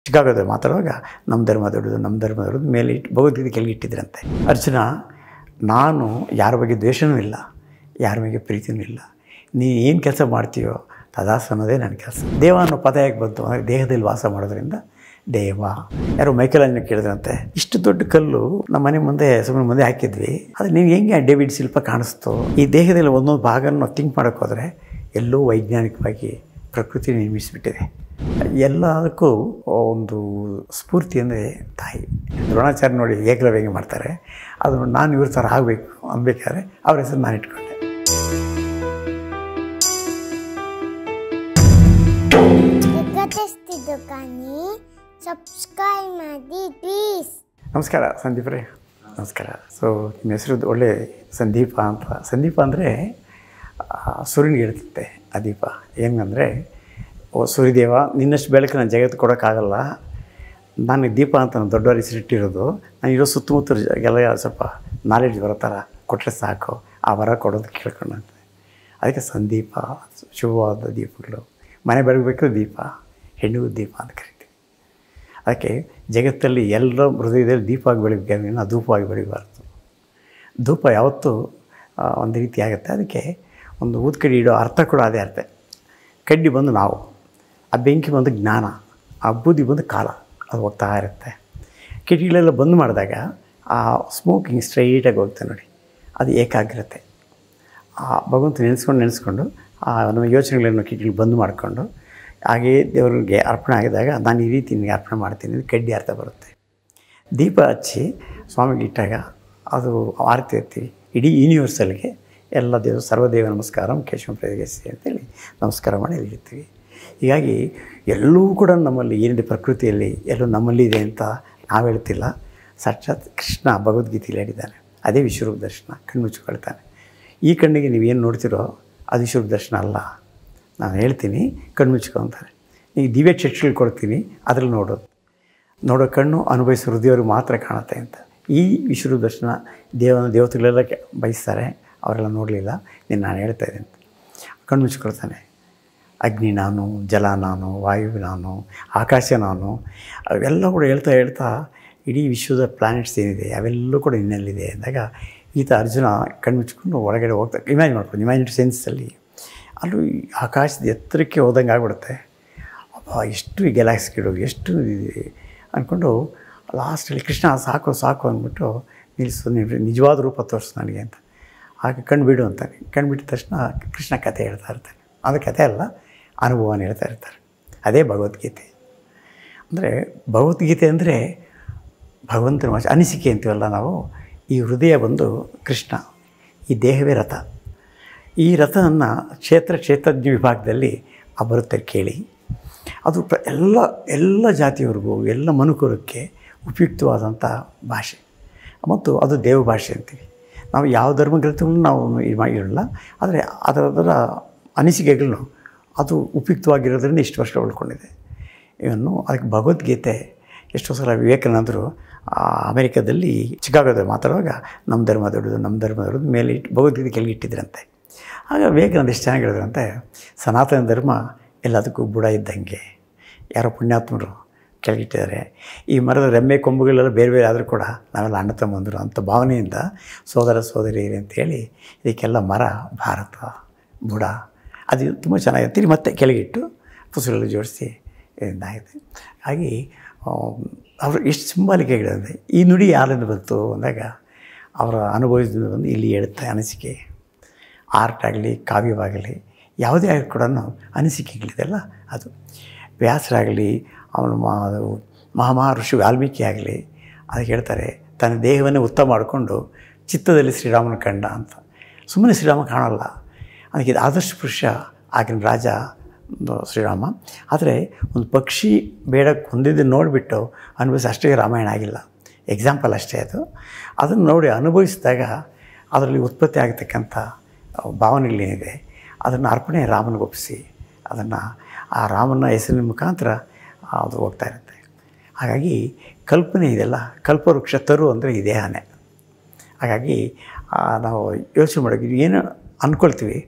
ಚಿಕಾಗೋದಲ್ಲಿ ಮಾತಾಡುವಾಗ ನಮ್ಮ ಧರ್ಮ ದೊಡ್ಡದು, ನಮ್ಮ ಧರ್ಮ ದೊಡ್ಡದು ಮೇಲೆ ಇಟ್ಟು ಭಗವದ್ಗೀತೆ ಕೆಳಗಿಟ್ಟಿದ್ರಂತೆ. ಅರ್ಜುನ, ನಾನು ಯಾರ ಬಗ್ಗೆ ದ್ವೇಷವೂ ಇಲ್ಲ, ಯಾರ ಬಗ್ಗೆ ಪ್ರೀತಿಯೂ ಇಲ್ಲ. ನೀ ಏನು ಕೆಲಸ ಮಾಡ್ತೀಯೋ ತದಾಸ ಅನ್ನೋದೇ ನನ್ನ ಕೆಲಸ. ದೇವ ಅನ್ನೋ ಪದ ಯಾಕೆ ಬಂತು ಅಂದರೆ ದೇಹದಲ್ಲಿ ವಾಸ ಮಾಡೋದ್ರಿಂದ ದೇವ. ಯಾರೋ ಮೈಕೇಲಾಂಜೆಲೋ ಕೇಳಿದ್ರಂತೆ, ಇಷ್ಟು ದೊಡ್ಡ ಕಲ್ಲು ನಮ್ಮ ಮನೆ ಮುಂದೆ ಸುಮ್ಮನೆ ಮುಂದೆ ಹಾಕಿದ್ವಿ, ಆದರೆ ನೀವು ಹೆಂಗೆ ಡೇವಿಡ್ ಶಿಲ್ಪ ಕಾಣಿಸ್ತು? ಈ ದೇಹದಲ್ಲಿ ಒಂದೊಂದು ಭಾಗನ ಥಿಂಕ್ ಮಾಡೋಕ್ಕೆ ಹೋದರೆ ಎಲ್ಲೋ ವೈಜ್ಞಾನಿಕವಾಗಿ ಪ್ರಕೃತಿ ನಿರ್ಮಿಸಿಬಿಟ್ಟಿದೆ. ಎಲ್ಲದಕ್ಕೂ ಒಂದು ಸ್ಫೂರ್ತಿ ಅಂದರೆ ತಾಯಿ. ದ್ರೋಣಾಚಾರ್ಯ ನೋಡಿ ಏಕಲವ್ಯ ಮಾಡ್ತಾರೆ, ಅದನ್ನು ನಾನು ಇವ್ರ ಥರ ಆಗಬೇಕು ಅನ್ಬೇಕಾದ್ರೆ ಅವ್ರ ಹೆಸರು ನಾನು ಇಟ್ಕೊಂಡೆ. ಸಬ್ಸ್ಕ್ರೈಬ್ ಮಾಡಿ ಪ್ಲೀಸ್. ನಮಸ್ಕಾರ ಸಂದೀಪ್ರೇ, ನಮಸ್ಕಾರ. ಸೊ ನಿಮ್ಮ ಹೆಸರು ಒಳ್ಳೆ ಸಂದೀಪ ಅಂತ. ಸಂದೀಪ ಅಂದರೆ ಸೂರ್ಯನಿಗೆ ಹೇಳ್ತಂತೆ ಆ ದೀಪ. ಏನಂದರೆ, ಓ ಸೂರ್ಯದೇವ, ನಿನ್ನಷ್ಟು ಬೆಳಕು ನಾನು ಜಗತ್ತು ಕೊಡೋಕ್ಕಾಗಲ್ಲ, ನಾನು ದೀಪ ಅಂತ ನಾನು ದೊಡ್ಡವ್ರ ಹೆಸರಿಟ್ಟಿರೋದು, ನಾನು ಇರೋ ಸುತ್ತಮುತ್ತ ಎಲ್ಲ ಸ್ವಲ್ಪ ನಾಲೆಡ್ಜ್ ಬರೋ ಥರ ಕೊಟ್ಟರೆ ಸಾಕು, ಆ ವರ ಕೊಡೋದು ಕೇಳ್ಕೊಂಡಂತೆ. ಅದಕ್ಕೆ ಸಂದೀಪ, ಶುಭವಾದ ದೀಪಗಳು. ಮನೆ ಬೆಳಗಬೇಕು ದೀಪ, ಹೆಣ್ಣಿಗೂ ದೀಪ ಅಂತ ಕರಿತೀವಿ. ಅದಕ್ಕೆ ಜಗತ್ತಲ್ಲಿ ಎಲ್ಲರ ಹೃದಯದಲ್ಲಿ ದೀಪ ಆಗಿ ಬೆಳಗಬೇಕು, ಧೂಪವಾಗಿ ಬೆಳಗಬಾರ್ದು. ಧೂಪ ಯಾವತ್ತೂ ಒಂದು ರೀತಿ ಆಗುತ್ತೆ. ಅದಕ್ಕೆ ಒಂದು ಊದ್ಕಡ್ಡಿ ಇಡೋ ಅರ್ಥ ಕೂಡ ಅದೇ ಅರ್ಥ. ಕಡ್ಡಿ ಬಂದು ನಾವು, ಆ ಬೆಂಕಿ ಬಂದು ಜ್ಞಾನ, ಆ ಬೂದಿ ಬಂದು ಕಾಲ, ಅದು ಹೋಗ್ತಾ ಇರುತ್ತೆ. ಕಿಟಕಿಗಳೆಲ್ಲ ಬಂದ್ ಮಾಡಿದಾಗ ಆ ಸ್ಮೋಕಿಂಗ್ ಸ್ಟ್ರೈಟಾಗಿ ಹೋಗುತ್ತೆ ನೋಡಿ, ಅದು ಏಕಾಗ್ರತೆ. ಆ ಭಗವಂತ ನೆನೆಸ್ಕೊಂಡು ಆ ನಮ್ಮ ಯೋಚನೆಗಳನ್ನು ಕಿಟಕಿಗಳು ಬಂದ್ ಮಾಡಿಕೊಂಡು ಹಾಗೇ ದೇವರಿಗೆ ಅರ್ಪಣೆ ಆಗಿದಾಗ ನಾನು ಈ ರೀತಿ ನಿನಗೆ ಅರ್ಪಣೆ ಮಾಡ್ತೀನಿ ಅಂತ ಕಡ್ಡಿ ಅರ್ಥ ಬರುತ್ತೆ. ದೀಪ ಹಚ್ಚಿ ಸ್ವಾಮಿಗೆ ಇಟ್ಟಾಗ ಅದು ಆರತಿ ಎತ್ತೀವಿ. ಇಡೀ ಯೂನಿವರ್ಸಲ್ಗೆ ಎಲ್ಲ ದೇವರು ಸರ್ವದೇವ ನಮಸ್ಕಾರಂ ಕೇಶವ ಪ್ರೇಯಸಿ ಅಂತೇಳಿ ನಮಸ್ಕಾರ ಮಾಡಿ ಇಡ್ತೀವಿ. ಹೀಗಾಗಿ ಎಲ್ಲವೂ ಕೂಡ ನಮ್ಮಲ್ಲಿ ಏನಿದೆ ಪ್ರಕೃತಿಯಲ್ಲಿ ಎಲ್ಲೂ ನಮ್ಮಲ್ಲಿ ಇದೆ ಅಂತ ನಾವು ಹೇಳ್ತಿಲ್ಲ. ಸಾಕ್ಷಾತ್ ಕೃಷ್ಣ ಭಗವದ್ಗೀತೆಯಲ್ಲಿ ಹೇಳಿದ್ದಾನೆ. ಅದೇ ವಿಶ್ವರೂಪ ದರ್ಶನ. ಕಣ್ಣು ಮುಚ್ಚಿಕೊಳ್ತಾನೆ. ಈ ಕಣ್ಣಿಗೆ ನೀವೇನು ನೋಡ್ತಿರೋ ಅದು ವಿಶ್ವರೂಪ ದರ್ಶನ ಅಲ್ಲ. ನಾನು ಹೇಳ್ತೀನಿ, ಕಣ್ಣು ಮುಚ್ಕೊತಾರೆ. ಈಗ ದಿವ್ಯ ಚಕ್ಷುಗಳು ಕೊಡ್ತೀನಿ, ಅದ್ರಲ್ಲಿ ನೋಡೋ ಕಣ್ಣು ಅನುಭವಿಸೋ ಹೃದಯವ್ರಿಗೆ ಮಾತ್ರ ಕಾಣುತ್ತೆ ಅಂತ. ಈ ವಿಶ್ವರೂಪ ದರ್ಶನ ದೇವತೆಗಳೆಲ್ಲ ಬಯಸ್ತಾರೆ, ಅವರೆಲ್ಲ ನೋಡಲಿಲ್ಲ. ನಾನು ಹೇಳ್ತಾ ಇದ್ದೀನಿ ಅಂತ ಕಣ್ಣು ಮುಚ್ಕೊಳ್ತಾನೆ. ಅಗ್ನಿ ನಾನು, ಜಲ ನಾನು, ವಾಯು ನಾನು, ಆಕಾಶ ನಾನು, ಅವೆಲ್ಲ ಕೂಡ ಹೇಳ್ತಾ ಇಡೀ ವಿಶ್ವದ ಪ್ಲ್ಯಾನೆಟ್ಸ್ ಏನಿದೆ ಅವೆಲ್ಲೂ ಕೂಡ ಇನ್ನಲ್ಲಿದೆ ಅಂದಾಗ ಈತ ಅರ್ಜುನ ಕಣ್ಣು ಮುಚ್ಕೊಂಡು ಒಳಗಡೆ ಹೋಗ್ತಾ ಇಮ್ಯಾಜಿನ್ ಮಾಡ್ಕೊಂಡು, ಇಮ್ಯಾಜಿನೇಟಿವ್ ಸೆನ್ಸಲ್ಲಿ ಅಲ್ಲೂ ಆಕಾಶದ ಎತ್ತರಕ್ಕೆ ಹೋದಂಗೆ ಆಗ್ಬಿಡುತ್ತೆ. ಅಬ್ಬಾ, ಎಷ್ಟು ಈ ಗ್ಯಾಲಾಕ್ಸಿಗಳು ಎಷ್ಟು ಇದೆ ಅಂದ್ಕೊಂಡು ಲಾಸ್ಟಲ್ಲಿ ಕೃಷ್ಣ ಸಾಕು ಅಂದ್ಬಿಟ್ಟು ನಿಲ್ಲಿಸು, ನಿಜವಾದ ರೂಪ ತೋರಿಸು ನನಗೆ ಅಂತ. ಹಾಗೆ ಕಣ್ಣು ಬಿಡು ಅಂತಾನೆ. ಕಣ್ಣು ಬಿಟ್ಟ ತಕ್ಷಣ ಕೃಷ್ಣ ಕಥೆ ಹೇಳ್ತಾ ಇರ್ತಾನೆ. ಅದು ಕಥೆ ಅಲ್ಲ, ಅನುಭವನ ಹೇಳ್ತಾ ಇರ್ತಾರೆ. ಅದೇ ಭಗವದ್ಗೀತೆ. ಅಂದರೆ ಭಗವದ್ಗೀತೆ ಅಂದರೆ ಭಗವಂತನ ಅನಿಸಿಕೆ ಅಂತೀವಲ್ಲ ನಾವು. ಈ ಹೃದಯ ಬಂದು ಕೃಷ್ಣ, ಈ ದೇಹವೇ ರಥ. ಈ ರಥವನ್ನು ಕ್ಷೇತ್ರಜ್ಞ ವಿಭಾಗದಲ್ಲಿ ಬರುತ್ತೆ ಕೇಳಿ. ಅದು ಎಲ್ಲ ಜಾತಿಯವರಿಗೂ, ಎಲ್ಲ ಮನುಕುಲಕ್ಕೆ ಉಪಯುಕ್ತವಾದಂಥ ಭಾಷೆ ಮತ್ತು ಅದು ದೇವ ಭಾಷೆ ಅಂತೀವಿ. ನಾವು ಯಾವ ಧರ್ಮಗ್ರಂಥಗಳನ್ನು ನಾವು ಇರಲ್ಲ, ಆದರೆ ಅದರ ಅನಿಸಿಕೆಗಳನ್ನು ಅದು ಉಪಯುಕ್ತವಾಗಿರೋದ್ರಿಂದ ಇಷ್ಟು ವರ್ಷ ಉಳ್ಕೊಂಡಿದೆ. ಇವನ್ನು ಅದಕ್ಕೆ ಭಗವದ್ಗೀತೆ ಎಷ್ಟೋ ಸಲ ವಿವೇಕಾನಂದರು ಅಮೆರಿಕದಲ್ಲಿ ಚಿಕಾಗೋದಲ್ಲಿ ಮಾತಾಡುವಾಗ ನಮ್ಮ ಧರ್ಮ ದೊಡ್ಡದು, ನಮ್ಮ ಧರ್ಮ ದೊಡ್ಡದು ಮೇಲೆ ಇಟ್ಟು ಭಗವದ್ಗೀತೆ ಕೆಳಗಿಟ್ಟಿದ್ರಂತೆ. ಆಗ ವಿವೇಕಾನಂದ ಎಷ್ಟು ಚೆನ್ನಾಗಿ ಹೇಳಿದ್ರಂತೆ, ಸನಾತನ ಧರ್ಮ ಎಲ್ಲದಕ್ಕೂ ಬುಡ ಇದ್ದಂಗೆ. ಯಾರೋ ಪುಣ್ಯಾತ್ಮರು ಕೆಳಗಿಟ್ಟಿದ್ದಾರೆ. ಈ ಮರದ ರೆಮ್ಮೆ ಕೊಂಬುಗಳೆಲ್ಲ ಬೇರೆ ಬೇರೆ ಆದರೂ ಕೂಡ ನಾವೆಲ್ಲ ಅಣ್ಣ ತಮ್ಮಂದರು ಅಂತ ಭಾವನೆಯಿಂದ ಸೋದರ ಸೋದರಿಯರು ಅಂತೇಳಿ ಇದಕ್ಕೆಲ್ಲ ಮರ ಭಾರತ ಬುಡ. ಅದು ತುಂಬ ಚೆನ್ನಾಗಿರ್ತೀರಿ. ಮತ್ತೆ ಕೆಳಗಿಟ್ಟು ಪುಸ್ತಕಗಳು ಜೋಡಿಸಿ ಇದಾಗಿದೆ. ಹಾಗೆ ಅವರು ಎಷ್ಟು ಸಿಂಬಾಲಿಕ್ ಆಗಿರೋದು. ಈ ನುಡಿ ಯಾರಿಂದ ಬಂತು ಅಂದಾಗ ಅವರ ಅನುಭವದಿಂದ ಬಂದು ಇಲ್ಲಿ ಹೇಳುತ್ತೆ ಅನಿಸಿಕೆ. ಆರ್ಟ್ ಆಗಲಿ, ಕಾವ್ಯವಾಗಲಿ, ಯಾವುದೇ ಆಗಲಿ ಕೂಡ ಅನಿಸಿಕೆಗಳಿದೆಲ್ಲ ಅದು. ವ್ಯಾಸರಾಗಲಿ, ಅವನು ಮಹಾಮಹರ್ಷಿ ವಾಲ್ಮೀಕಿ ಆಗಲಿ, ಅದಕ್ಕೆ ಹೇಳ್ತಾರೆ ತನ್ನ ದೇಹವನ್ನೇ ಉತ್ತಮ ಮಾಡಿಕೊಂಡು ಚಿತ್ತದಲ್ಲಿ ಶ್ರೀರಾಮನ ಕಂಡ ಅಂತ. ಸುಮ್ಮನೆ ಶ್ರೀರಾಮ ಕಾಣಲ್ಲ. ಅದಕ್ಕೆ ಇದು ಆದರ್ಶ ಪುರುಷ, ಆಗಿನ ರಾಜ ಶ್ರೀರಾಮ. ಆದರೆ ಒಂದು ಪಕ್ಷಿ ಬೇಡಕ್ಕೆ ಹೊಂದಿದ್ದು ನೋಡಿಬಿಟ್ಟು ಅನುಭವಿಸಿ ಅಷ್ಟೇ ರಾಮಾಯಣ ಆಗಿಲ್ಲ. ಎಕ್ಸಾಂಪಲ್ ಅಷ್ಟೇ ಅದು. ಅದನ್ನು ನೋಡಿ ಅನುಭವಿಸಿದಾಗ ಅದರಲ್ಲಿ ಉತ್ಪತ್ತಿ ಆಗತಕ್ಕಂಥ ಭಾವನೆಗಳೇನಿದೆ ಅದನ್ನು ಅರ್ಪಣೆ ರಾಮನಿಗೊಪ್ಪಿಸಿ ಅದನ್ನು ಆ ರಾಮನ ಹೆಸರಿನ ಮುಖಾಂತರ ಅದು ಹೋಗ್ತಾ ಇರುತ್ತೆ. ಹಾಗಾಗಿ ಕಲ್ಪನೆ ಇದೆಲ್ಲ ಕಲ್ಪವೃಕ್ಷ ತರು ಅಂದರೆ ಈ ದೇಹನೇ. ಹಾಗಾಗಿ ನಾವು ಯೋಚನೆ ಮಾಡೋದು ಏನು ಅಂದ್ಕೊಳ್ತೀವಿ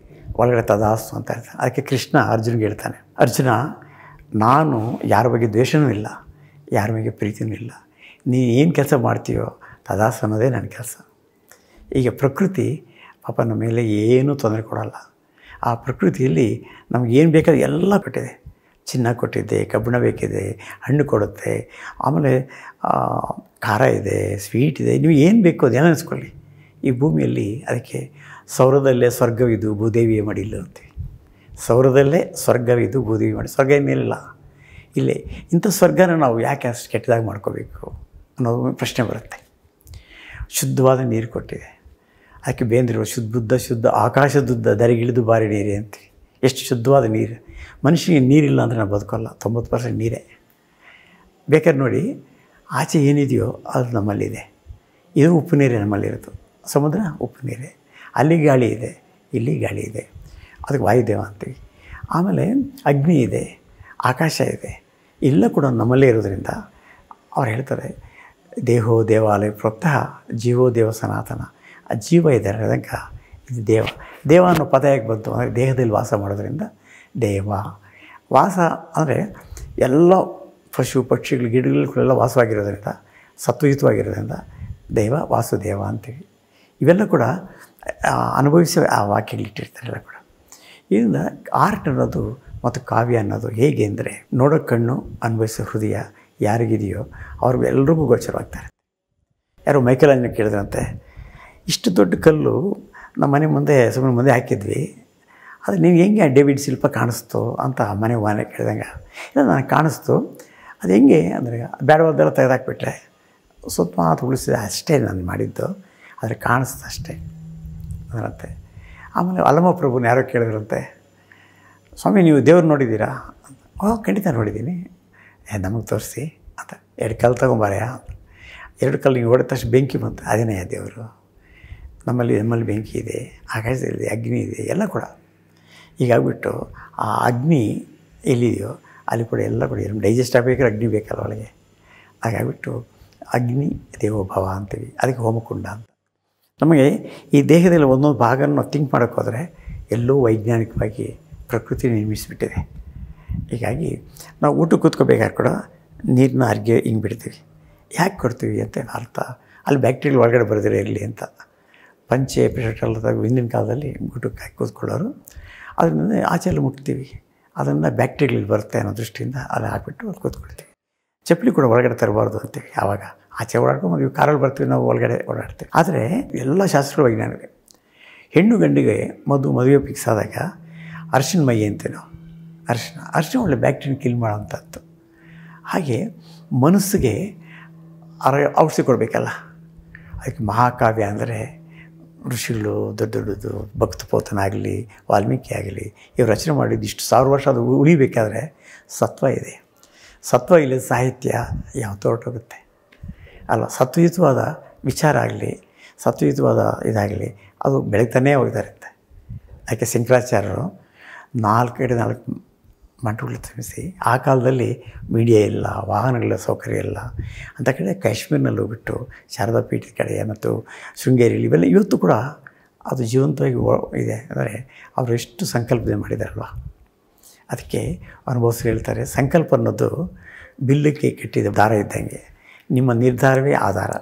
ಒಳಗಡೆ ತದಾಸ್ತು ಅಂತ ಹೇಳ್ತಾನೆ. ಅದಕ್ಕೆ ಕೃಷ್ಣ ಅರ್ಜುನಿಗೆ ಹೇಳ್ತಾನೆ, ಅರ್ಜುನ, ನಾನು ಯಾರ ಬಗ್ಗೆ ದ್ವೇಷವೂ ಇಲ್ಲ, ಯಾರ ಮೇಲೆ ಪ್ರೀತಿನೂ ಇಲ್ಲ. ನೀ ಏನು ಕೆಲಸ ಮಾಡ್ತೀಯೋ ತದಾಸ ಅನ್ನೋದೇ ನನ್ನ ಕೆಲಸ. ಈಗ ಪ್ರಕೃತಿ ಪಾಪ ನಮ್ಮ ಮೇಲೆ ಏನೂ ತೊಂದರೆ ಕೊಡೋಲ್ಲ. ಆ ಪ್ರಕೃತಿಯಲ್ಲಿ ನಮಗೇನು ಬೇಕಾದ ಎಲ್ಲ ಕೊಟ್ಟಿದೆ. ಚಿನ್ನ ಕೊಟ್ಟಿದೆ, ಕಬ್ಬಿಣ ಬೇಕಿದೆ, ಹಣ್ಣು ಕೊಡುತ್ತೆ, ಆಮೇಲೆ ಖಾರ ಇದೆ, ಸ್ವೀಟ್ ಇದೆ, ನೀವು ಏನು ಬೇಕೋ ಅದೆಲ್ಲ ನೆನೆಸ್ಕೊಳ್ಳಿ. ಈ ಭೂಮಿಯಲ್ಲಿ ಅದಕ್ಕೆ ಸೌರದಲ್ಲೇ ಸ್ವರ್ಗವಿದು ಭೂದೇವಿಯ ಮಡಿಲು ಅಂತೀವಿ. ಸೌರದಲ್ಲೇ ಸ್ವರ್ಗವಿದು ಭೂದೇವಿ ಮಡಿ, ಸ್ವರ್ಗ ಮೇಲಿಲ್ಲ. ಇಲ್ಲೇ ಇಂಥ ಸ್ವರ್ಗನ ನಾವು ಯಾಕೆ ಅಷ್ಟು ಕೆಟ್ಟದಾಗಿ ಮಾಡ್ಕೋಬೇಕು ಅನ್ನೋದು ಪ್ರಶ್ನೆ ಬರುತ್ತೆ. ಶುದ್ಧವಾದ ನೀರು ಕೊಟ್ಟಿದೆ. ಅದಕ್ಕೆ ಬೇಂದ್ರಿರೋ ಶುದ್ಧ ಆಕಾಶದುದ್ದ ದರಿಗಿಳಿದು ಬಾರಿ ನೀರೇ ಅಂತೀವಿ. ಎಷ್ಟು ಶುದ್ಧವಾದ ನೀರು. ಮನುಷ್ಯನಿಗೆ ನೀರಿಲ್ಲ ಅಂದರೆ ನಾವು ಬದುಕೋಲ್ಲ. 90% ನೀರೇ. ಬೇಕಾದ್ರೆ ನೋಡಿ, ಆಚೆ ಏನಿದೆಯೋ ಅದು ನಮ್ಮಲ್ಲಿದೆ. ಇದು ಉಪ್ಪು ನೀರೇ ನಮ್ಮಲ್ಲಿರೋದು. ಸಮುದ್ರ ಉಪ್ಪು ನೀರೇ. ಅಲ್ಲಿ ಗಾಳಿ ಇದೆ, ಇಲ್ಲಿ ಗಾಳಿ ಇದೆ, ಅದಕ್ಕೆ ವಾಯುದೇವ ಅಂತೀವಿ. ಆಮೇಲೆ ಅಗ್ನಿ ಇದೆ, ಆಕಾಶ ಇದೆ, ಎಲ್ಲ ಕೂಡ ನಮ್ಮಲ್ಲೇ ಇರೋದ್ರಿಂದ ಅವ್ರು ಹೇಳ್ತಾರೆ, ದೇಹೋ ದೇವಾಲಯ ಪ್ರೋಕ್ತಃ ಜೀವೋ ದೇವ ಸನಾತನ. ಆ ಜೀವ ಇದ್ದಾರೆ ಅದಕ್ಕೆ ಇದು ದೇವ. ದೇವ ಅನ್ನೋ ಪದ ಯಾಕೆ ಬಂತು ಅಂದರೆ ದೇಹದಲ್ಲಿ ವಾಸ ಮಾಡೋದ್ರಿಂದ ದೇವ. ವಾಸ ಅಂದರೆ ಎಲ್ಲ ಪಶು ಪಕ್ಷಿಗಳು ಗಿಡಗಳೆಲ್ಲ ವಾಸವಾಗಿರೋದ್ರಿಂದ, ಸತ್ವಯುತವಾಗಿರೋದ್ರಿಂದ ದೈವ ವಾಸುದೇವ ಅಂತೀವಿ. ಇವೆಲ್ಲ ಕೂಡ ಅನುಭವಿಸಿ ಆ ವಾಕ್ಯಗಳಿಟ್ಟಿರ್ತಾರೆ ಎಲ್ಲ ಕೂಡ. ಇದರಿಂದ ಆರ್ಟ್ ಅನ್ನೋದು ಮತ್ತು ಕಾವ್ಯ ಅನ್ನೋದು ಹೇಗೆ ಅಂದರೆ, ನೋಡೋ ಕಣ್ಣು, ಅನುಭವಿಸೋ ಹೃದಯ ಯಾರಿಗಿದೆಯೋ ಅವ್ರಿಗೂ ಎಲ್ರಿಗೂ ಗೋಚರವಾಗ್ತಾರೆ. ಯಾರೋ ಮೈಕೇಲಾಂಜೆಲೋ ಕೇಳಿದ್ರಂತೆ, ಇಷ್ಟು ದೊಡ್ಡ ಕಲ್ಲು ನಮ್ಮ ಮನೆ ಮುಂದೆ ಸುಮ್ಮನೆ ಮುಂದೆ ಹಾಕಿದ್ವಿ, ಅದು ನೀವು ಹೆಂಗೆ ಡೇವಿಡ್ ಶಿಲ್ಪ ಕಾಣಿಸ್ತು ಅಂತ ಮನೆ ಕೇಳಿದಂಗೆ. ಇಲ್ಲ ನನಗೆ ಕಾಣಿಸ್ತು, ಅದು ಹೆಂಗೆ ಅಂದರೆ ಬೇಡವಾದ್ದೆಲ್ಲ ತೆಗೆದಾಕ್ಬಿಟ್ರೆ ಸ್ವಲ್ಪ ಮಾತು ಉಳಿಸಿದೆ ಅಷ್ಟೇ ನಾನು ಮಾಡಿದ್ದು, ಆದರೆ ಕಾಣಿಸ್ತು ಅಷ್ಟೇ ಅದರಂತೆ. ಆಮೇಲೆ ಅಲ್ಲಮಪ್ರಭುನ ಯಾರೋ ಕೇಳಿದ್ರಂತೆ, ಸ್ವಾಮಿ ನೀವು ದೇವ್ರು ನೋಡಿದ್ದೀರಾ ಅಂತ. ಖಂಡಿತ ನೋಡಿದ್ದೀನಿ. ನಮಗೆ ತೋರಿಸಿ ಅಂತ. 2 ಕಲ್ಲು ತೊಗೊಂಬಾರ್ಯಾ. 2 ಕಲ್ಲು ನೀವು ಹೊಡೆದ ತಕ್ಷಣ ಬೆಂಕಿ ಬಂತು. ಅದೇನೇ ದೇವರು. ನಮ್ಮಲ್ಲಿ ಬೆಂಕಿ ಇದೆ, ಆಕಾಶದಲ್ಲಿ ಅಗ್ನಿ ಇದೆ, ಎಲ್ಲ ಕೂಡ. ಹೀಗಾಗ್ಬಿಟ್ಟು ಆ ಅಗ್ನಿ ಎಲ್ಲಿದೆಯೋ ಅಲ್ಲಿ ಕೂಡ ಎಲ್ಲ ಕೂಡ ಡೈಜೆಸ್ಟ್ ಆಗಬೇಕಾದ್ರೆ ಅಗ್ನಿ ಬೇಕಲ್ಲ ಒಳಗೆ. ಹಾಗಾಗ್ಬಿಟ್ಟು ಅಗ್ನಿ ದೇವೋಭವ ಅಂತೀವಿ. ಅದಕ್ಕೆ ಹೋಮಕುಂಡ ಅಂತ. ನಮಗೆ ಈ ದೇಹದಲ್ಲಿ ಒಂದೊಂದು ಭಾಗನ ನಾವು ಥಿಂಕ್ ಮಾಡೋಕ್ಕೆ ಹೋದರೆ ಎಲ್ಲೋ ವೈಜ್ಞಾನಿಕವಾಗಿ ಪ್ರಕೃತಿ ನಿರ್ಮಿಸಿಬಿಟ್ಟಿದೆ. ಹೀಗಾಗಿ ನಾವು ಊಟಕ್ಕೆ ಕೂತ್ಕೋಬೇಕಾದ್ರೆ ಕೂಡ ನೀರನ್ನ ಅರ್ಗೆ ಹಿಂಗೆ ಬಿಡ್ತೀವಿ. ಯಾಕೆ ಕೊಡ್ತೀವಿ ಅಂತ ಅರ್ಥ. ಅಲ್ಲಿ ಬ್ಯಾಕ್ಟೀರಿಯಲ್ ಒಳಗಡೆ ಬರೆದಿರೋ ಇರಲಿ ಅಂತ. ಪಂಚೆ ಪಿಷಟೆಲ್ಲ ಹಿಂದಿನ ಕಾಲದಲ್ಲಿ ಊಟಕ್ಕೆ ಹಾಕಿ ಕೂತ್ಕೊಳ್ಳೋರು. ಅದರಿಂದ ಆಚೆಲ್ಲ ಮುಟ್ತೀವಿ, ಅದನ್ನು ಬ್ಯಾಕ್ಟೀರಿಯಲ್ ಬರುತ್ತೆ ಅನ್ನೋ ದೃಷ್ಟಿಯಿಂದ ಅಲ್ಲಿ ಹಾಕ್ಬಿಟ್ಟು ಅದು ಕೂತ್ಕೊಳ್ತೀವಿ. ಚಪ್ಪಲಿ ಕೂಡ ಒಳಗಡೆ ತರಬಾರ್ದು ಅಂತೀವಿ. ಆವಾಗ ಆಚೆ ಓಡಾಡ್ಕೊಂಡು ನೀವು ಕಾರಲ್ಲಿ ಬರ್ತೀವಿ, ನಾವು ಒಳಗಡೆ ಓಡಾಡ್ತೀವಿ. ಆದರೆ ಎಲ್ಲ ಶಾಸ್ತ್ರ ವೈಜ್ಞಾನಿಕ. ಹೆಣ್ಣು ಗಂಡಿಗೆ ಮದುವೆ ಫಿಕ್ಸ್ ಆದಾಗ ಅರಿಶಿನ ಮೈ ಅಂತೀವಿ ನಾವು. ಅರಿಶಿನ ಒಳ್ಳೆ ಬ್ಯಾಕ್ಟೀರಿಯನ್ ಕಿಲ್ ಮಾಡೋವಂಥದ್ದು. ಹಾಗೆ ಮನಸ್ಸಿಗೆ ಔಷಧಿ ಕೊಡಬೇಕಲ್ಲ. ಅದಕ್ಕೆ ಮಹಾಕಾವ್ಯ ಅಂದರೆ ಋಷಿಗಳು ದೊಡ್ಡ ದೊಡ್ಡದು ಭಕ್ತಪೋತನಾಗಲಿ, ವಾಲ್ಮೀಕಿ ಆಗಲಿ, ಇವ್ರು ರಚನೆ ಮಾಡಿದ್ದು ಇಷ್ಟು 1000 ವರ್ಷ ಅದು ಉಳಿಬೇಕಾದ್ರೆ ಸತ್ವ ಇದೆ. ಸತ್ವ ಇಲ್ಲದ ಸಾಹಿತ್ಯ ಯಾವತ್ತೋ ಹೊರಟೋಗುತ್ತೆ ಅಲ್ಲ. ಸತ್ವಯುತವಾದ ವಿಚಾರ ಆಗಲಿ, ಸತ್ವಯುತವಾದ ಇದಾಗಲಿ ಅದು ಬೆಳಗ್ತಾನೇ ಹೋಗ್ತಾ ಇರುತ್ತೆ. ಅದಕ್ಕೆ ಶಂಕರಾಚಾರ್ಯರು 4 ಮಠಗಳು ತುಂಬಿಸಿ, ಆ ಕಾಲದಲ್ಲಿ ಮೀಡಿಯಾ ಇಲ್ಲ, ವಾಹನಗಳ ಸೌಕರ್ಯ ಇಲ್ಲ ಅಂತ ಕಡೆ ಕಾಶ್ಮೀರ್ನಲ್ಲಿ ಹೋಗ್ಬಿಟ್ಟು ಶಾರದಾ ಪೀಠದ ಕಡೆ ಮತ್ತು ಶೃಂಗೇರಿಯಲ್ಲಿ ಇವೆಲ್ಲ ಇವತ್ತು ಕೂಡ ಅದು ಜೀವಂತವಾಗಿ ಇದೆ. ಅಂದರೆ ಅವರು ಎಷ್ಟು ಸಂಕಲ್ಪನೆ ಮಾಡಿದಾರಲ್ವ. ಅದಕ್ಕೆ ಅನುಭವಿಸಿ ಹೇಳ್ತಾರೆ, ಸಂಕಲ್ಪ ಅನ್ನೋದು ಬಿಲ್ಲಕ್ಕೆ ಕಟ್ಟಿದ ದಾರ ಇದ್ದಂಗೆ. ನಿಮ್ಮ ನಿರ್ಧಾರವೇ ಆಧಾರ.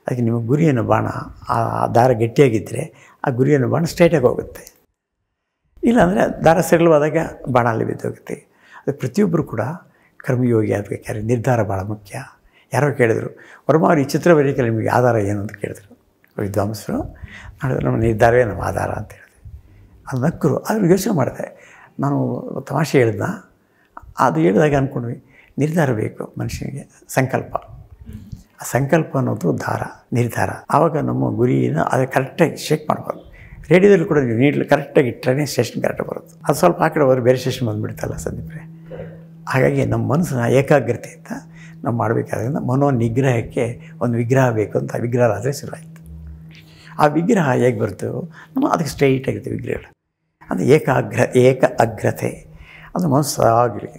ಅದಕ್ಕೆ ನಿಮ್ಮ ಗುರಿಯನ್ನು ಬಾಣ ಆ ದಾರ ಗಟ್ಟಿಯಾಗಿದ್ದರೆ ಆ ಗುರಿಯನ್ನು ಬಾಣ ಸ್ಟ್ರೈಟಾಗಿ ಹೋಗುತ್ತೆ. ಇಲ್ಲಾಂದರೆ ದಾರ ಸರಳವಾದಾಗ ಬಾಣ ಅಲ್ಲಿ ಬಿದ್ದೋಗುತ್ತೆ. ಅದು ಪ್ರತಿಯೊಬ್ಬರು ಕೂಡ ಕರ್ಮಯೋಗಿ ಆಗಬೇಕಾದ್ರೆ ನಿರ್ಧಾರ ಭಾಳ ಮುಖ್ಯ. ಯಾರೋ ಕೇಳಿದರು, ವರ್ಮಾವ್ರು ಈ ಚಿತ್ರ ಬರೆಯೋಕ್ಕೆ ನಿಮಗೆ ಆಧಾರ ಏನು ಅಂತ ಕೇಳಿದ್ರು ವಿದ್ವಾಂಸರು. ಮಾಡಿದ್ರೆ ನಮ್ಮ ನಿರ್ಧಾರವೇ ನಮ್ಮ ಆಧಾರ ಅಂತ ಹೇಳಿದೆ. ಅದು ನಕ್ಕರು. ಆದರೂ ಯೋಚನೆ ಮಾಡಿದೆ. ನಾನು ತಮಾಷೆ ಹೇಳಿದ್ನ, ಅದು ಹೇಳಿದಾಗ ಅಂದ್ಕೊಂಡ್ವಿ, ನಿರ್ಧಾರ ಬೇಕು ಮನುಷ್ಯನಿಗೆ, ಸಂಕಲ್ಪ. ಆ ಸಂಕಲ್ಪ ಅನ್ನೋದು ದಾರ, ನಿರ್ಧಾರ. ಆವಾಗ ನಮ್ಮ ಗುರಿನ ಅದು ಕರೆಕ್ಟಾಗಿ ಶೇಕ್ ಮಾಡಬಾರ್ದು. ರೇಡಿಯೋದಲ್ಲಿ ಕೂಡ ನೀವು ನೀಡಲು ಕರೆಕ್ಟಾಗಿ ಇಟ್ಟರೆ ಸ್ಟೇಷನ್ ಕರೆಕ್ಟಾಗಿ ಬರುತ್ತೆ. ಅದು ಸ್ವಲ್ಪ ಆ ಕಡೆ ಹೋದ್ರೆ ಬೇರೆ ಸ್ಟೇಷನ್ ಬಂದುಬಿಡ್ತಲ್ಲ ಸಂದೀಪ್ರೆ. ಹಾಗಾಗಿ ನಮ್ಮ ಮನಸ್ಸಿನ ಏಕಾಗ್ರತೆಯಿಂದ ನಾವು ಮಾಡಬೇಕಾದ್ರಿಂದ ಮನೋ ನಿಗ್ರಹಕ್ಕೆ ಒಂದು ವಿಗ್ರಹ ಬೇಕು ಅಂತ ವಿಗ್ರಹ ಆದರೆ ಶುರುವಾಯಿತು. ಆ ವಿಗ್ರಹ ಹೇಗೆ ಬರ್ತೋ ನಮ್ಮ ಅದಕ್ಕೆ ಸ್ಟ್ರೈಟಾಗಿರುತ್ತೆ ವಿಗ್ರಹಗಳು. ಅದು ಏಕ ಅಗ್ರತೆ ಅದು ಮನಸ್ಸಾಗಲಿ.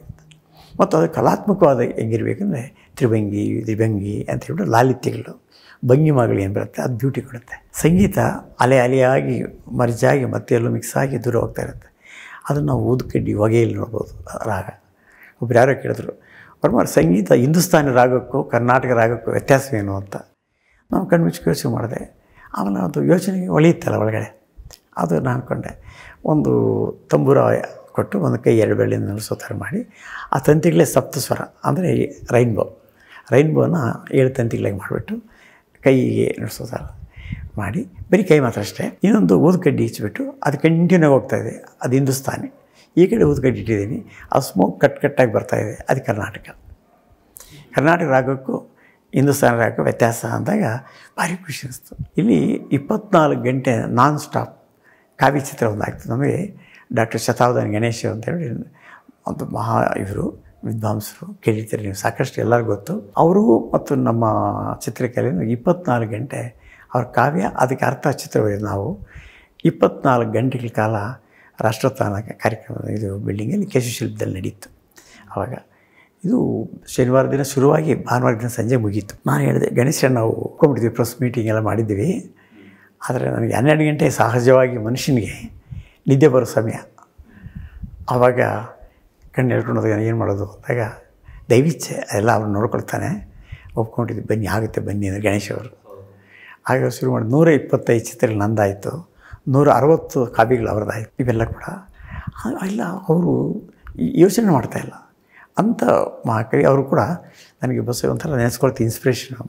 ಮತ್ತು ಅದು ಕಲಾತ್ಮಕವಾದ ಹೆಂಗಿರಬೇಕಂದ್ರೆ ತ್ರಿಭಂಗಿ ಅಂತ ಹೇಳ್ಬಿಟ್ಟು ಲಾಲಿತ್ಯಗಳು, ಭಂಗಿಮಗಳು ಏನು ಬರುತ್ತೆ ಅದು ಬ್ಯೂಟಿ ಕೊಡುತ್ತೆ. ಸಂಗೀತ ಅಲೆಯಾಗಿ ಮರ್ಜಾಗಿ ಮತ್ತೆ ಎಲ್ಲೋ ಮಿಕ್ಸ್ ಆಗಿ ದೂರ ಹೋಗ್ತಾ ಇರುತ್ತೆ. ಅದನ್ನು ನಾವು ಊದುಕಡ್ಡಿ ಹೊಗೆಯಲ್ಲಿ ನೋಡ್ಬೋದು ರಾಗ. ಒಬ್ರು ಯಾರೋ ಕೇಳಿದ್ರು, ಪರಮಾರ್ ಸಂಗೀತ ಹಿಂದೂಸ್ತಾನಿ ರಾಗಕ್ಕೂ ಕರ್ನಾಟಕ ರಾಗಕ್ಕೂ ವ್ಯತ್ಯಾಸವೇನು ಅಂತ ನಾವು ಕಣ್ಮುಚ್ಚಿ ಯೋಚನೆ ಮಾಡಿದೆ. ಆಮೇಲೆ ಅದು ಯೋಚನೆಗೆ ಒಳೆಯುತ್ತಲ್ಲ ಒಳಗಡೆ, ಅದು ನಾನು ಅಂದ್ಕೊಂಡೆ. ಒಂದು ತಂಬೂರ ಕೊಟ್ಟು ಒಂದು ಕೈ 2 ಬೆರಳಿಂದ ನುಡಿಸೋ ಥರ ಮಾಡಿ, ಆ ತಂತಿಗಳೇ ಸಪ್ತಸ್ವರ ಅಂದರೆ ರೈನ್ಬೋನ 7 ತಂತಿಗಳಾಗಿ ಮಾಡಿಬಿಟ್ಟು ಕೈಗೆ ನುಡಿಸೋ ಥರ ಮಾಡಿ, ಬರೀ ಕೈ ಮಾತ್ರ ಅಷ್ಟೇ. ಇನ್ನೊಂದು ಊದುಕಡ್ಡಿ ಇಚ್ಚಿಬಿಟ್ಟು ಅದು ಕಂಟಿನ್ಯೂ ಹೋಗ್ತಾಯಿದೆ, ಅದು ಹಿಂದೂಸ್ತಾನಿ. ಈ ಕಡೆ ಊದುಕಡ್ಡಿ ಇಟ್ಟಿದ್ದೀನಿ, ಆ ಸ್ಮೋಕ್ ಕಟ್ಟಾಗಿ ಬರ್ತಾಯಿದೆ, ಅದು ಕರ್ನಾಟಕ ರಾಗಕ್ಕೂ ಹಿಂದೂಸ್ತಾನಿ ರಾಗಕ್ಕೂ ವ್ಯತ್ಯಾಸ ಅಂದಾಗ ಭಾರಿ ಖುಷಿ ಅನಿಸ್ತು. ಇಲ್ಲಿ 24 ಗಂಟೆ ನಾನ್ ಸ್ಟಾಪ್ ಕಾವ್ಯ ಚಿತ್ರ ಒಂದಾಗ್ತದೆ. ನಮಗೆ ಡಾಕ್ಟರ್ ಶತಾವಧಾನಿ ಗಣೇಶ್ ಅಂತೇಳಿ ಒಂದು ಇವರು ವಿದ್ವಾಂಸರು, ಕೇಳಿರ್ತೀರಿ ನೀವು, ಸಾಕಷ್ಟು ಎಲ್ಲರಿಗೂ ಗೊತ್ತು. ಅವರು ಮತ್ತು ನಮ್ಮ ಚಿತ್ರಕಲೆಯನ್ನು 24 ಗಂಟೆ ಅವ್ರ ಕಾವ್ಯ, ಅದಕ್ಕೆ ಅರ್ಥ ಚಿತ್ರ ಬರೆಯೋದು ನಾವು. 24 ಗಂಟೆಗಳ ಕಾಲ ರಾಷ್ಟ್ರೋತ್ಥಾನ ಕಾರ್ಯಕ್ರಮ ಇದು ಬಿಲ್ಡಿಂಗಲ್ಲಿ ಕೇಶವಶಿಲ್ಪದಲ್ಲಿ ನಡೀತು. ಆವಾಗ ಇದು ಶನಿವಾರ ದಿನ ಶುರುವಾಗಿ ಭಾನುವಾರ ದಿನ ಸಂಜೆ ಮುಗೀತು. ನಾನು ಹೇಳಿದೆ, ಗಣೇಶ ನಾವು ಹೋಗ್ಬಿಟ್ಟಿದ್ವಿ, ಪ್ರೆಸ್ ಮೀಟಿಂಗ್ ಎಲ್ಲ ಮಾಡಿದ್ವಿ. ಆದರೆ ನನಗೆ 12 ಗಂಟೆ ಸಹಜವಾಗಿ ಮನುಷ್ಯನಿಗೆ ನಿದ್ದೆ ಬರೋ ಸಮಯ. ಆವಾಗ ಕಣ್ಣು ಹೇಳ್ಕೊಂಡು ಹೋದಾಗ ಏನು ಮಾಡೋದು ಅಂದಾಗ ದೈವಿಚ್ಛೆ ಅದೆಲ್ಲ ಅವ್ರು ನೋಡ್ಕೊಳ್ತಾನೆ. ಒಪ್ಕೊಂಡಿದ್ವಿ, ಬನ್ನಿ ಆಗುತ್ತೆ ಬನ್ನಿ ಅಂದರೆ ಗಣೇಶ್ ಅವರು. ಆಗ ಶುರು ಮಾಡಿ 125 ಚಿತ್ರಗಳು ನಂದಾಯಿತು, 160 ಕಾವ್ಯಗಳು ಅವ್ರದ್ದಾಯಿತು. ಇವೆಲ್ಲ ಕೂಡ ಇಲ್ಲ, ಅವರು ಯೋಚನೆ ಮಾಡ್ತಾಯಿಲ್ಲ ಅಂಥ ಮಹಾಕವಿ. ಅವರು ಕೂಡ ನನಗೆ ಒಂಥರ ನೆನೆಸ್ಕೊಳ್ತೀವಿ, ಇನ್ಸ್ಪಿರೇಷನು.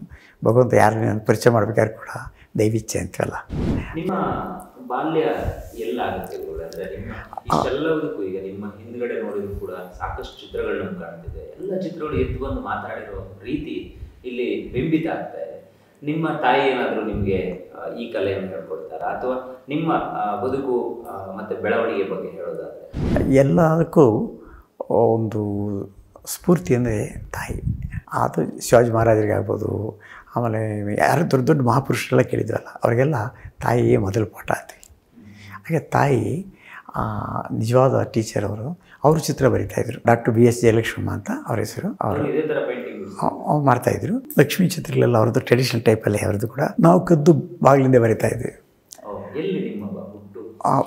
ಭಗವಂತ ಯಾರನ್ನ ನಾನು ಪರಿಚಯ ಮಾಡಬೇಕಾದ್ರೆ ಕೂಡ ದೈವಿಚ್ಛೆ ಅಂತೀವಲ್ಲ. ನಿಮ್ಮ ಬಾಲ್ಯ ಎಲ್ಲ ಆಗುತ್ತೆ ಅಂದರೆ ನಿಮ್ಮ ಇಷ್ಟೆಲ್ಲದಕ್ಕೂ ಈಗ ನಿಮ್ಮ ಹಿಂದ್ಗಡೆ ನೋಡಿದ್ರು ಕೂಡ ಸಾಕಷ್ಟು ಚಿತ್ರಗಳನ್ನ ಕಾಣ್ತಿದೆ. ಎಲ್ಲ ಚಿತ್ರಗಳು ಎದ್ದು ಬಂದು ಮಾತಾಡಿರೋ ರೀತಿ ಇಲ್ಲಿ ಬಿಂಬಿತ ಆಗ್ತಾ ಇದೆ. ನಿಮ್ಮ ತಾಯಿ ಏನಾದರೂ ನಿಮಗೆ ಈ ಕಲೆಯನ್ನು ಹೇಳ್ಕೊಡ್ತಾರಾ, ಅಥವಾ ನಿಮ್ಮ ಬದುಕು ಮತ್ತು ಬೆಳವಣಿಗೆ ಬಗ್ಗೆ ಹೇಳೋದಾದರೆ? ಎಲ್ಲದಕ್ಕೂ ಒಂದು ಸ್ಫೂರ್ತಿ ಅಂದರೆ ತಾಯಿ. ಅದು ಶಿವಾಜಿ ಮಹಾರಾಜರಿಗೆ ಆಗ್ಬೋದು, ಆಮೇಲೆ ಯಾರು ದೊಡ್ಡ ದೊಡ್ಡ ಮಹಾಪುರುಷರೆಲ್ಲ ಕೇಳಿದ್ವಲ್ಲ, ಅವರಿಗೆಲ್ಲ ತಾಯಿಯೇ ಮೊದಲು ಪಾಠ ಆಗ್ತೀವಿ. ಹಾಗೆ ತಾಯಿ ನಿಜವಾದ ಟೀಚರ್ ಅವರು ಚಿತ್ರ ಬರೀತಾಯಿದ್ರು. ಡಾಕ್ಟರ್ BS ಜಯಲಕ್ಷ್ಮಮ್ಮ ಅಂತ ಅವ್ರ ಹೆಸರು. ಅವ್ರು ಮಾಡ್ತಾಯಿದ್ರು. ಲಕ್ಷ್ಮೀ ಚಿತ್ರಗಳೆಲ್ಲ ಅವ್ರದ್ದು ಟ್ರೆಡಿಷನಲ್ ಟೈಪಲ್ಲಿ ಅವ್ರದ್ದು ಕೂಡ. ನಾವು ಕದ್ದು ಬಾಗಿಲಿಂದ ಬರೀತಾಯಿದ್ವಿ.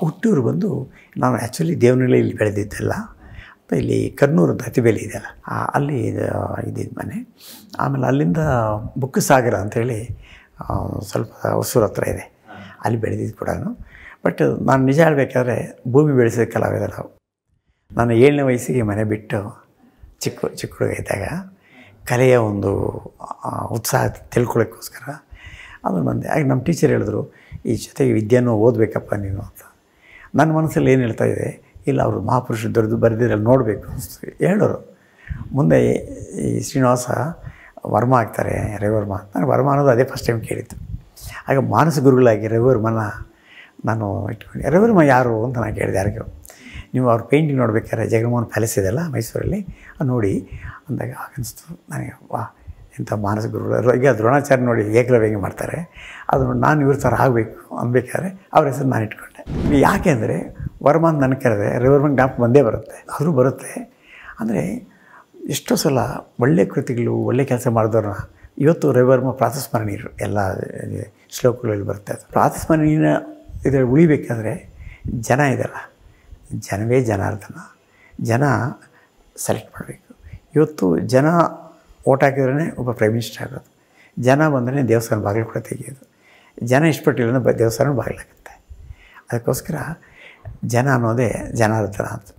ಹುಟ್ಟೂರು ಬಂದು ನಾನು ಆ್ಯಕ್ಚುಲಿ ದೇವನಹಳ್ಳಿಯಲ್ಲಿ ಬೆಳೆದಿದ್ದೆಲ್ಲ. ಇಲ್ಲಿ ಕರ್ನೂರು ಅಂತ ಅತಿಬೇಲಿ ಇದೆಯಲ್ಲ, ಅಲ್ಲಿ ಇದ್ದಿದ್ದು ಮನೆ. ಆಮೇಲೆ ಅಲ್ಲಿಂದ ಬುಕ್ಕಸಾಗರ ಅಂಥೇಳಿ ಸ್ವಲ್ಪ ಹೊಸೂರು ಹತ್ರ ಇದೆ, ಅಲ್ಲಿ ಬೆಳೆದಿದ್ದು ಕೂಡ. ಬಟ್ ನಾನು ನಿಜ ಹೇಳಬೇಕಾದ್ರೆ ಭೂಮಿ ಬೆಳೆಸಿದ ಕಲಾವಿದ ನಾವು. ನಾನು 7ನೇ ವಯಸ್ಸಿಗೆ ಮನೆ ಬಿಟ್ಟು ಚಿಕ್ಕ ಹುಡುಗ ಇದ್ದಾಗ ಕಲೆಯ ಒಂದು ಉತ್ಸಾಹ ತಿಳ್ಕೊಳ್ಳೋಕ್ಕೋಸ್ಕರ ಅದು ಬಂದೆ. ಆಗ ನಮ್ಮ ಟೀಚರ್ ಹೇಳಿದ್ರು, ಈ ಜೊತೆಗೆ ವಿದ್ಯೆನೂ ಓದಬೇಕಪ್ಪ ನೀನು ಅಂತ. ನನ್ನ ಮನಸ್ಸಲ್ಲಿ ಏನು ಹೇಳ್ತಾಯಿದೆ, ಇಲ್ಲ ಅವರು ಮಹಾಪುರುಷರು ದೊಡ್ಡದು ಬರೆದಿರಲ್ಲಿ ನೋಡಬೇಕು ಅನಿಸ್ತು ಹೇಳೋರು. ಮುಂದೆ ಈ ಶ್ರೀನಿವಾಸ ವರ್ಮ ಆಗ್ತಾರೆ, ರವಿವರ್ಮ. ನಾನು ವರ್ಮ ಅನ್ನೋದು ಅದೇ ಫಸ್ಟ್ ಟೈಮ್ ಕೇಳಿದ್ದು. ಆಗ ಮಾನಸ ಗುರುಗಳಾಗಿ ರವಿವರ್ಮನ ನಾನು ಇಟ್ಕೊಂಡು, ರವಿವರ್ಮ ಯಾರು ಅಂತ ನಾನು ಕೇಳಿದೆ ಯಾರಿಗೂ. ನೀವು ಅವ್ರ ಪೇಂಟಿಂಗ್ ನೋಡ್ಬೇಕಾದ್ರೆ ಜಗನ್ಮೋಹನ್ ಪ್ಯಾಲೇಸ್ ಇದೆಯಲ್ಲ ಮೈಸೂರಲ್ಲಿ, ಅದು ನೋಡಿ ಅಂದಾಗ ಅನಿಸ್ತು ನನಗೆ, ವಾ ಇಂಥ ಮಾನಸ ಗುರುಗಳು. ಈಗ ದ್ರೋಣಾಚಾರ್ಯ ನೋಡಿ ಏಕಲವ್ಯ ಮಾಡ್ತಾರೆ, ಅದು ನೋಡಿ ನಾನು ಇವ್ರ ಥರ ಆಗಬೇಕು ಅನ್ಬೇಕಾದ್ರೆ ಅವ್ರ ಹೆಸರು ನಾನು ಇಟ್ಕೊಂಡೆ. ಯಾಕೆ ಅಂದರೆ ವರ್ಮ ಅಂತ ನನಗೆ ಕರೆದೆ, ರವಿವರ್ಮನ ಜ್ಞಾಪಕ ಬಂದೇ ಬರುತ್ತೆ. ಆದರೂ ಬರುತ್ತೆ ಅಂದರೆ ಎಷ್ಟೋ ಸಲ ಒಳ್ಳೆಯ ಕೃತಿಗಳು ಒಳ್ಳೆಯ ಕೆಲಸ ಮಾಡಿದವ್ರನ್ನ ಇವತ್ತು ರವಿವರ್ಮ ಪ್ರಾತಸ್ಮರಣೀಯರು ಎಲ್ಲ ಶ್ಲೋಕಗಳಲ್ಲಿ ಬರುತ್ತೆ. ಅದು ಪ್ರಾತಸ್ಮರಣೀಯ ಇದರಲ್ಲಿ ಉಳಿಬೇಕಾದ್ರೆ ಜನ ಇದೆಲ್ಲ, ಜನವೇ ಜನಾರ್ದನ. ಜನ ಸೆಲೆಕ್ಟ್ ಮಾಡಬೇಕು. ಇವತ್ತು ಜನ ಓಟ್ ಹಾಕಿದ್ರೇ ಒಬ್ಬ ಪ್ರೈಮ್ ಮಿನಿಸ್ಟರ್ ಆಗೋದು. ಜನ ಬಂದರೆ ದೇವಸ್ಥಾನ ಬಾಗಿಲು ಕೂಡ ತೆಗೆಯೋದು. ಜನ ಇಷ್ಟಪಟ್ಟಿಲ್ಲ ಅಂದರೆ ದೇವಸ್ಥಾನ ಬಾಗಿಲಾಗುತ್ತೆ. ಅದಕ್ಕೋಸ್ಕರ ಜನ ಅನ್ನೋದೇ ಜನಾರ್ದನ ಅಂತ.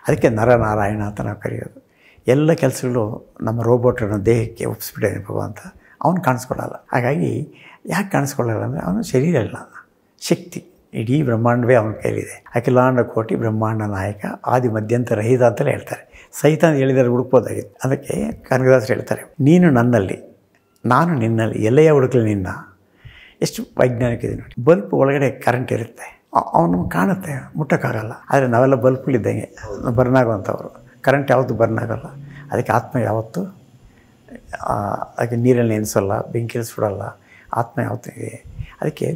ಅದಕ್ಕೆ ನರನಾರಾಯಣ ಅಂತ ನಾವು ಕರೆಯೋದು. ಎಲ್ಲ ಕೆಲಸಗಳು ನಮ್ಮ ರೋಬೋಟನ್ನು ದೇಹಕ್ಕೆ ಒಪ್ಪಿಸ್ಬಿಟ್ಟಿದ್ದಾನೆ ಭಗವಂತ. ಅವನು ಕಾಣಿಸ್ಕೊಳ್ಳಲ್ಲ. ಹಾಗಾಗಿ ಯಾಕೆ ಕಾಣಿಸ್ಕೊಳ್ಳಲ್ಲ ಅಂದರೆ ಅವನು ಶರೀರ ಇಲ್ಲ, ಶಕ್ತಿ. ಇಡೀ ಬ್ರಹ್ಮಾಂಡವೇ ಅವನ ಕೈಲಿದೆ. ಅಖಿಲಾಂಡ ಕೋಟಿ ಬ್ರಹ್ಮಾಂಡ ನಾಯಕ ಆದಿ ಮಧ್ಯಂತರ ರಹಿತ ಅಂತಲೇ ಹೇಳ್ತಾರೆ. ಸಹಿತ ಅಂತ ಹೇಳಿದರೆ ಹುಡುಕ್ಬೋದಾಗಿತ್ತು. ಅದಕ್ಕೆ ಕನಕದಾಸರು ಹೇಳ್ತಾರೆ, ನೀನು ನನ್ನಲ್ಲಿ ನಾನು ನಿನ್ನಲ್ಲಿ ಎಲೆಯ ಹುಡುಕಲಿ ನಿನ್ನ. ಎಷ್ಟು ವೈಜ್ಞಾನಿಕ ಇದೆ ನೋಡಿ. ಬಲ್ಪ್ ಒಳಗಡೆ ಕರೆಂಟ್ ಇರುತ್ತೆ, ಅವನು ಕಾಣುತ್ತೆ, ಮುಟ್ಟೋಕ್ಕಾಗಲ್ಲ. ಆದರೆ ನಾವೆಲ್ಲ ಬಲ್ಪ್ಗಳಿದ್ದಂಗೆ ಬರ್ನ್ ಆಗೋವಂಥವ್ರು. ಕರೆಂಟ್ ಯಾವತ್ತೂ ಬರ್ನ್ ಆಗೋಲ್ಲ. ಅದಕ್ಕೆ ಆತ್ಮ ಯಾವತ್ತೂ ಅದಕ್ಕೆ ನೀರಲ್ಲಿ ನೆನೆಸೋಲ್ಲ, ಬೆಂಕಿಯಲ್ಲಿ ಸುಡಲ್ಲ. ಆತ್ಮ ಯಾವತ್ತೂ ಇದೆ. ಅದಕ್ಕೆ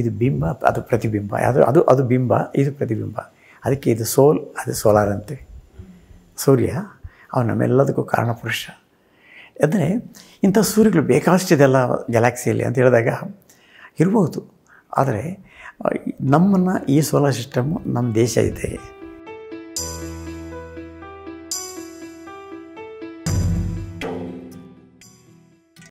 ಇದು ಬಿಂಬ, ಅದು ಪ್ರತಿಬಿಂಬ. ಅದು ಬಿಂಬ, ಇದು ಪ್ರತಿಬಿಂಬ. ಅದಕ್ಕೆ ಇದು ಸೋಲ್, ಅದು ಸೋಲಾರ್ ಅಂತೀವಿ. ಸೂರ್ಯ ಅವನು ನಮ್ಮೆಲ್ಲದಕ್ಕೂ ಕಾರಣಪುರುಷ. ಅಂದರೆ ಇಂಥ ಸೂರ್ಯಗಳು ಬೇಕಾದಷ್ಟಿದೆಲ್ಲ ಗ್ಯಾಲಾಕ್ಸಿಯಲ್ಲಿ ಅಂತ ಹೇಳಿದಾಗ ಇರ್ಬೋದು. ಆದರೆ ನಮ್ಮನ್ನು ಈ ಸೋಲಾರ್ ಸಿಸ್ಟಮ್ಮು ನಮ್ಮ ದೇಶ ಇದೆ.